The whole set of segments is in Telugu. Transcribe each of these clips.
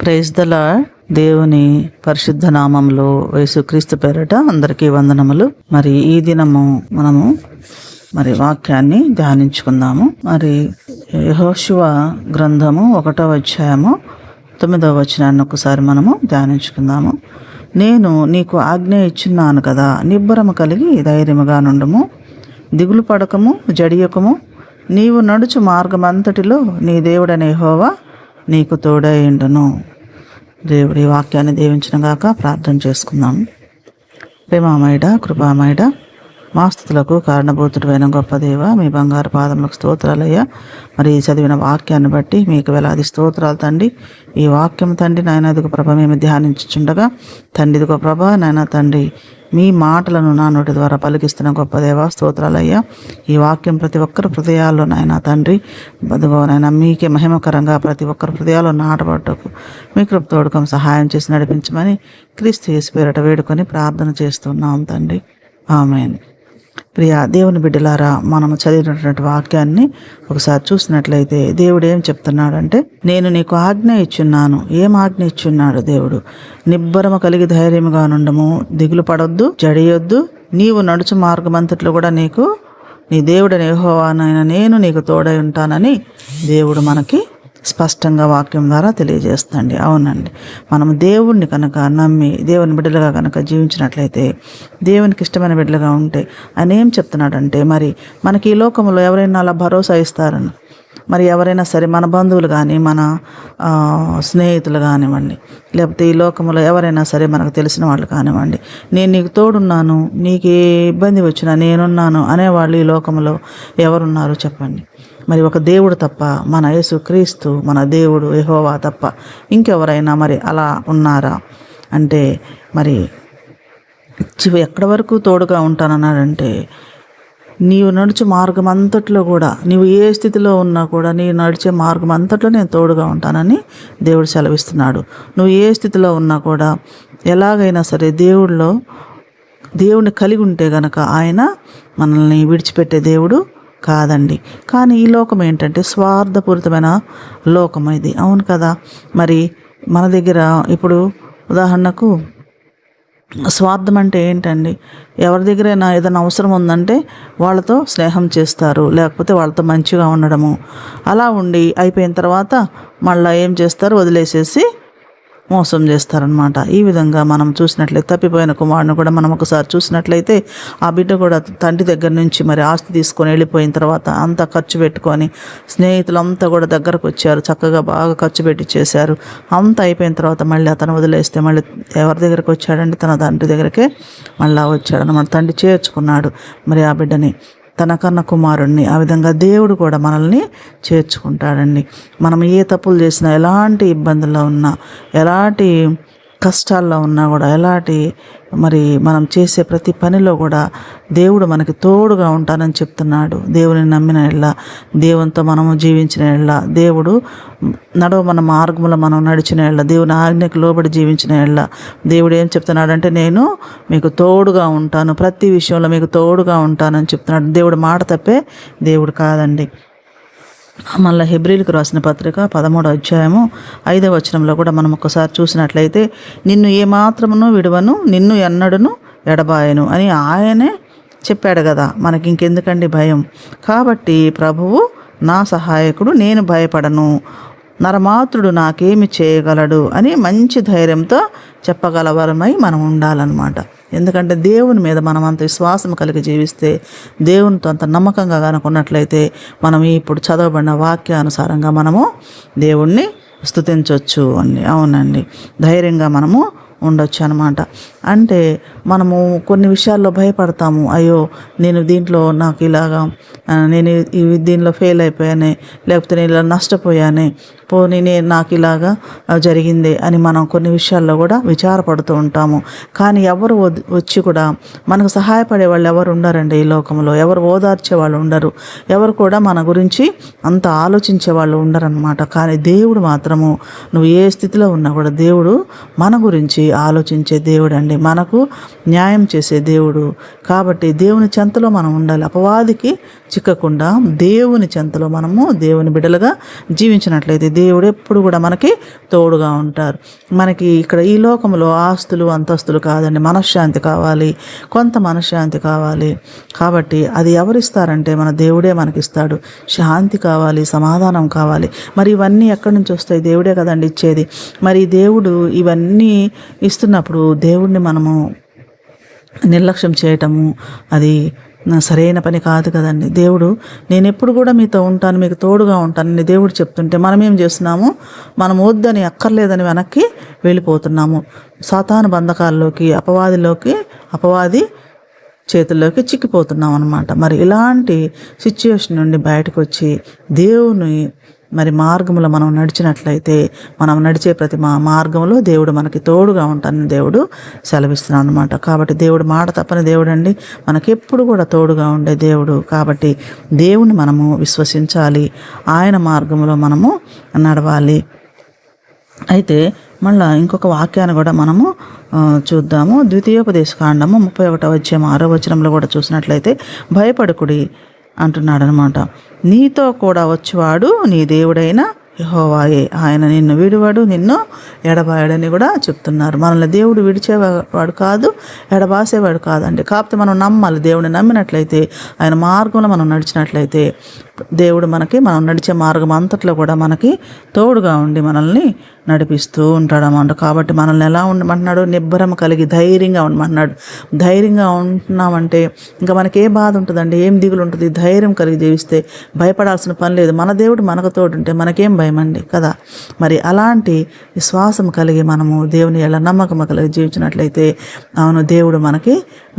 Praise the lord. దేవుని పరిశుద్ధ నామంలో యేసుక్రీస్తు పేరట అందరికీ వందనములు. మరి ఈ దినము మనము వాక్యాన్ని ధ్యానించుకుందాము. యెహోషువ గ్రంథము 1వ అధ్యాయము 9వ వచనాన్ని ఒకసారి మనము ధ్యానించుకుందాము. నేను నీకు ఆజ్ఞ ఇచ్చున్నాను కదా, నిబ్బరము కలిగి ధైర్యముగా నుండుము, దిగులు పడకము, జడియకము. నీవు నడుచు మార్గమంతటిలో నీ దేవుడైన యెహోవా నీకు తోడైండును. దేవుడి వాక్యాన్ని దీవించిన గాక. ప్రార్థన చేసుకుందాం. ప్రేమామయుడ, కృపామయుడ, మా స్థుతులకు కారణభూతుడైన గొప్ప దేవ, మీ బంగారు పాదములకు స్తోత్రాలయ్యా. మరి చదివిన వాక్యాన్ని బట్టి మీకు వేలాది స్తోత్రాలు తండ్రి. ఈ వాక్యం తండ్రి నాయన ఇదిగో ప్రభ మేము ధ్యానించుచుండగా తండ్రి ఇదిగో ప్రభ నాయన తండ్రి మీ మాటలను నా నోటి ద్వారా పలికిస్తున్న గొప్ప దేవ స్తోత్రాలయ్యా. ఈ వాక్యం ప్రతి ఒక్కరి హృదయాల్లో నాయన తండ్రి బదుగో నాయన మీకే మహిమకరంగా ప్రతి ఒక్కరి హృదయాల్లో నాటబడ్డకు మీ కృపతోడుకం సహాయం చేసి నడిపించమని క్రీస్తు యేసు పేరట వేడుకొని ప్రార్థన చేస్తున్నాం తండ్రి. ఆమేన్. ప్రియ దేవుని బిడ్డలారా, మనము చదివినటువంటి వాక్యాన్ని ఒకసారి చూసినట్లయితే దేవుడు ఏం చెప్తున్నాడంటే, నేను నీకు ఆజ్ఞ ఇచ్చున్నాను. ఏం ఆజ్ఞ ఇచ్చున్నాడు దేవుడు? నిబ్బరము కలిగి ధైర్యముగా నుండము, దిగులు పడొద్దు, జడియొద్దు. నీవు నడుచు మార్గమంతట్లో కూడా నీకు నీ దేవుడైన యెహోవానైన నేను నీకు తోడై ఉంటానని దేవుడు మనకి స్పష్టంగా వాక్యం ద్వారా తెలియజేస్తుంది. అవునండి, మనం దేవుణ్ణి కనుక నమ్మి దేవుని బిడ్డలుగా కనుక జీవించినట్లయితే, దేవునికి ఇష్టమైన బిడ్డలుగా ఉంటే ఆయన ఏం చెప్తున్నాడంటే, మరి మనకి ఈ లోకంలో ఎవరైనా అలా భరోసా ఇస్తారని, మరి ఎవరైనా సరే మన బంధువులు కానీ మన స్నేహితులు కానివ్వండి, లేకపోతే ఈ లోకంలో ఎవరైనా సరే మనకు తెలిసిన వాళ్ళు కానివ్వండి, నేను నీకు తోడున్నాను, నీకు ఏ ఇబ్బంది వచ్చినా నేనున్నాను అనేవాళ్ళు ఈ లోకంలో ఎవరున్నారు చెప్పండి? మరి ఒక దేవుడు తప్ప, మన యేసుక్రీస్తు మన దేవుడు యెహోవా తప్ప ఇంకెవరైనా మరి అలా ఉన్నారా అంటే, మరి ఎక్కడి వరకు తోడుగా ఉంటానన్నాడంటే, నీవు నడిచే మార్గం అంతట్లో కూడా, నీవు ఏ స్థితిలో ఉన్నా కూడా నీ నడిచే మార్గం అంతట్లో నేను తోడుగా ఉంటానని దేవుడు సెలవిస్తున్నాడు. నువ్వు ఏ స్థితిలో ఉన్నా కూడా ఎలాగైనా సరే దేవుడిని కలిగి ఉంటే గనక ఆయన మనల్ని విడిచిపెట్టే దేవుడు కాదండి. కానీ ఈ లోకం ఏంటంటే స్వార్థపూరితమైన లోకం ఇది. అవును కదా. మరి మన దగ్గర ఇప్పుడు ఉదాహరణకు స్వార్థం అంటే ఏంటండి? ఎవరి దగ్గరైనా ఏదైనా అవసరం ఉందంటే వాళ్ళతో స్నేహం చేస్తారు, లేకపోతే వాళ్ళతో మంచిగా ఉండడము. అలా ఉండి అయిపోయిన తర్వాత మళ్ళీ ఏం చేస్తారు? వదిలేసేసి మోసం చేస్తారనమాట. ఈ విధంగా మనం చూసినట్లయితే తప్పిపోయిన కుమారుని కూడా మనం ఒకసారి చూసినట్లయితే, ఆ బిడ్డ కూడా తండ్రి దగ్గర నుంచి మరి ఆస్తి తీసుకొని వెళ్ళిపోయిన తర్వాత అంతా ఖర్చు పెట్టుకొని, స్నేహితులంతా కూడా దగ్గరకు వచ్చారు, చక్కగా బాగా ఖర్చు పెట్టి చేశారు. అంతా అయిపోయిన తర్వాత మళ్ళీ అతను వదిలేస్తే మళ్ళీ ఎవరి దగ్గరికి వచ్చాడంటే తన తండ్రి దగ్గరికే మళ్ళీ వచ్చాడు అనమాట. తండ్రి చేర్చుకున్నాడు మరి ఆ బిడ్డని, తన కన్న కుమారుణ్ణి. ఆ విధంగా దేవుడు కూడా మనల్ని చేర్చుకుంటాడండి. మనం ఏ తప్పులు చేసినా, ఎలాంటి ఇబ్బందుల్లో ఉన్నా, ఎలాంటి కష్టాల్లో ఉన్నా కూడా, మరి మనం చేసే ప్రతి పనిలో కూడా దేవుడు మనకి తోడుగా ఉంటానని చెప్తున్నాడు. దేవుని నమ్మిన ఎళ్ళ, దేవునితో మనము జీవించిన ఎళ్ళ, దేవుడు మన మార్గంలో మనం నడిచిన ఎళ్ళ, దేవుని ఆజ్ఞకు లోబడి జీవించిన ఎళ్ళ దేవుడు ఏం చెప్తున్నాడంటే, నేను మీకు తోడుగా ఉంటాను, ప్రతి విషయంలో మీకు తోడుగా ఉంటానని చెప్తున్నాడు. దేవుడు మాట తప్పే దేవుడు కాదండి. మళ్ళీ హెబ్రీలకు రాసిన పత్రిక 13వ అధ్యాయము 5వ వచనంలో కూడా మనం ఒకసారి చూసినట్లయితే, నిన్ను ఏమాత్రమును విడువను, నిన్ను ఎన్నడును ఎడబాయను అని ఆయనే చెప్పాడు కదా. మనకి ఇంకెందుకండి భయం? కాబట్టి ప్రభువు నా సహాయకుడు, నేను భయపడను, నరమాత్రుడు నాకేమి చేయగలడు అని మంచి ధైర్యంతో చెప్పగలవరమై మనం ఉండాలన్నమాట. ఎందుకంటే దేవుని మీద మనం అంత విశ్వాసం కలిగి జీవిస్తే, దేవునితో అంత నమ్మకంగా కనుకున్నట్లయితే, మనం ఇప్పుడు చదవబడిన వాక్యానుసారంగా మనము దేవుణ్ణి స్తుతించవచ్చు అండి. అవునండి, ధైర్యంగా మనము ఉండొచ్చు అనమాట. అంటే మనము కొన్ని విషయాల్లో భయపడతాము. అయ్యో, నేను దీంట్లో నాకు ఇలాగా, నేను దీనిలో ఫెయిల్ అయిపోయానే, లేకపోతే నేను ఇలా నష్టపోయానే, నాకు ఇలాగా జరిగింది అని మనం కొన్ని విషయాల్లో కూడా విచారపడుతూ ఉంటాము. కానీ ఎవరు వచ్చి కూడా మనకు సహాయపడే వాళ్ళు ఎవరు ఉండరండి ఈ లోకంలో. ఎవరు ఓదార్చే వాళ్ళు ఉండరు, ఎవరు కూడా మన గురించి అంత ఆలోచించే వాళ్ళు ఉండరన్నమాట. కానీ దేవుడు మాత్రము, నువ్వు ఏ స్థితిలో ఉన్నా కూడా దేవుడు మన గురించి ఆలోచించే దేవుడు అండి, మనకు న్యాయం చేసే దేవుడు. కాబట్టి దేవుని చెంతలో మనం ఉండాలి, అపవాదికి చిక్కకుండా దేవుని చెంతలో మనము దేవుని బిడ్డలుగా జీవించినట్లయితే దేవుడు ఎప్పుడు కూడా మనకి తోడుగా ఉంటారు. మనకి ఇక్కడ ఈ లోకంలో ఆస్తులు అంతస్తులు కాదండి, మనశ్శాంతి కావాలి, కొంత మనశ్శాంతి కావాలి. కాబట్టి అది ఎవరిస్తారంటే మన దేవుడే మనకిస్తాడు. శాంతి కావాలి, సమాధానం కావాలి. మరి ఇవన్నీ ఎక్కడి నుంచి వస్తాయి? దేవుడే కదండి ఇచ్చేది. మరి దేవుడు ఇవన్నీ ఇస్తున్నప్పుడు దేవుడిని మనము నిర్లక్ష్యం చేయటము అది సరైన పని కాదు కదండి. దేవుడు నేను ఎప్పుడు కూడా మీతో ఉంటాను, మీకు తోడుగా ఉంటానని దేవుడు చెప్తుంటే మనం ఏం చేస్తున్నాము? మనం వద్దని అక్కర్లేదని వెనక్కి వెళ్ళిపోతున్నాము. సాతాను బంధకాల్లోకి, అపవాది చేతుల్లోకి చిక్కిపోతున్నాం అన్నమాట. మరి ఇలాంటి సిచ్యుయేషన్ నుండి బయటకు వచ్చి దేవుని మరి మార్గంలో మనం నడిచినట్లయితే మనం నడిచే ప్రతి మార్గంలో దేవుడు మనకి తోడుగా ఉంటానని దేవుడు సెలవిస్తున్నాడు అనమాట. కాబట్టి దేవుడు మాట తప్పని దేవుడు అండి, మనకెప్పుడు కూడా తోడుగా ఉండే దేవుడు. కాబట్టి దేవుని మనము విశ్వసించాలి, ఆయన మార్గంలో మనము నడవాలి. అయితే మళ్ళీ ఇంకొక వాక్యాన్ని కూడా మనము చూద్దాము. ద్వితీయోపదేశకాండము 31వ అధ్యాయం 6వ వచనంలో కూడా చూసినట్లయితే భయపడకుడి అంటున్నాడు అనమాట. నీతో కూడా వచ్చేవాడు నీ దేవుడైన యెహోవాయే, ఆయన నిన్ను విడువాడు, నిన్ను ఎడబాయడని కూడా చెప్తున్నారు. మనల్ని దేవుడు విడిచేవాడు కాదు, ఎడబాసేవాడు కాదండి. కాకపోతే మనం నమ్మాలి. దేవుడిని నమ్మినట్లయితే, ఆయన మార్గంలో మనం నడిచినట్లయితే దేవుడు మనం నడిచే మార్గం అంతట్లో కూడా మనకి తోడుగా ఉండి మనల్ని నడిపిస్తూ ఉంటాడు అన్నమాట. కాబట్టి మనల్ని ఎలా ఉండమంటున్నాడు? నిబ్బరం కలిగి ధైర్యంగా ఉండమంటున్నాడు. ధైర్యంగా ఉంటున్నామంటే ఇంకా మనకి ఏ బాధ ఉంటుందండి, ఏం దిగులు ఉంటుంది? ధైర్యం కలిగి జీవిస్తే భయపడాల్సిన పని లేదు. మన దేవుడు మనకు తోడుంటే మనకేం భయం అండి కదా. మరి అలాంటి విశ్వాసం కలిగి మనము దేవుని ఎలా నమ్మకం కలిగి జీవించినట్లయితే అవును దేవుడు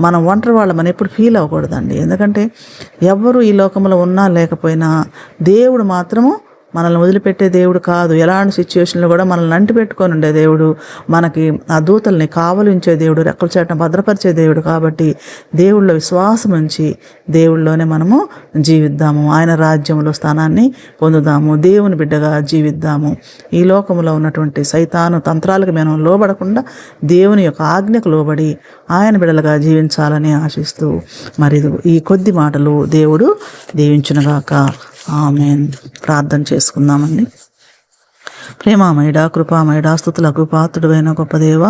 మనం ఒంటరి వాళ్ళు మనం ఎప్పుడు ఫీల్ అవ్వకూడదండి. ఎందుకంటే ఎవరు ఈ లోకంలో ఉన్నా లేకపోయినా దేవుడు మాత్రము మనల్ని వదిలిపెట్టే దేవుడు కాదు. ఎలాంటి సిచ్యువేషన్లో కూడా మనల్ని అంటి పెట్టుకొని ఉండే దేవుడు, మనకి ఆ దూతల్ని కావలించే దేవుడు, రెక్కల చాటున భద్రపరిచే దేవుడు. కాబట్టి దేవుళ్ళో విశ్వాసం ఉంచి దేవుళ్ళలోనే మనము జీవిద్దాము, ఆయన రాజ్యంలో స్థానాన్ని పొందుదాము, దేవుని బిడ్డగా జీవిద్దాము. ఈ లోకంలో ఉన్నటువంటి సైతాను తంత్రాలకు మనం లోబడకుండా దేవుని యొక్క ఆజ్ఞకు లోబడి ఆయన బిడ్డలుగా జీవించాలని ఆశిస్తూ మరి ఈ కొద్ది మాటలు దేవుడు దీవించునుగాక. ఆమేన్. ప్రార్థన చేసుకుందామండి. ప్రేమామయుడా, కృపామయుడా, స్తుతులకు పాత్రుడైన గొప్ప దేవ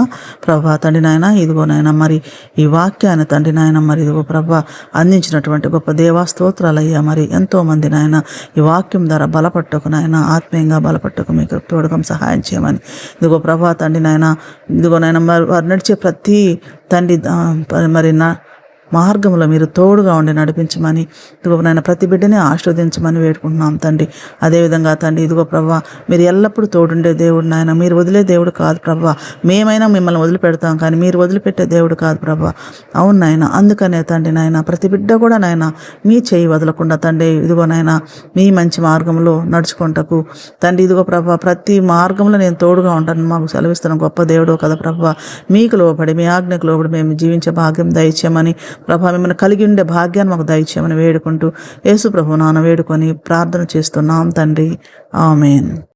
ప్రభా తండ్రి నాయన, ఇదిగో నాయన మరి ఈ వాక్యాన్ని తండ్రి నాయన మరి ఇదిగో ప్రభా అందించినటువంటి గొప్ప దేవా స్తోత్రాలయ్యా. మరి ఎంతోమంది నాయన ఈ వాక్యం ద్వారా బలపట్టుకు నాయన, ఆత్మీయంగా బలపట్టుకు మీకు తోడుగా సహాయం చేయమని ఇదిగో ప్రభా తండ్రి నాయన, ఇదిగో నాయన మరి వారు నడిచే ప్రతి తండ్రి మరి మార్గంలో మీరు తోడుగా ఉండి నడిపించమని ఇదిగో నాయన ప్రతి బిడ్డని ఆశీర్వదించమని వేడుకుంటున్నాం తండ్రి. అదేవిధంగా తండ్రి ఇదిగో ప్రభా మీరు ఎల్లప్పుడూ తోడుండే దేవుడు నాయన, మీరు వదిలే దేవుడు కాదు ప్రభా. మేమైనా మిమ్మల్ని వదిలిపెడతాం కానీ మీరు వదిలిపెట్టే దేవుడు కాదు ప్రభా. అవును నాయన, అందుకనే తండ్రి నాయన ప్రతి బిడ్డ కూడా నాయన మీ చేయి వదలకుండా తండ్రి ఇదిగో నాయన మీ మంచి మార్గంలో నడుచుకుంటకు తండ్రి ఇదిగో ప్రభా ప్రతి మార్గంలో నేను తోడుగా ఉంటాను మాకు సెలవిస్తున్నాను గొప్ప దేవుడు కదా ప్రభా. మీకు లోబడి మీ ఆజ్ఞకు లోబడి మేము జీవించే భాగ్యం దయచేయమని ప్రభా, మిమ్మల్ని కలిగి ఉండే భాగ్యాన్ని మాకు దయచేయమని వేడుకుంటూ యేసు ప్రభు నాన్న వేడుకొని ప్రార్థన చేస్తున్నాం తండ్రి. ఆమేన్.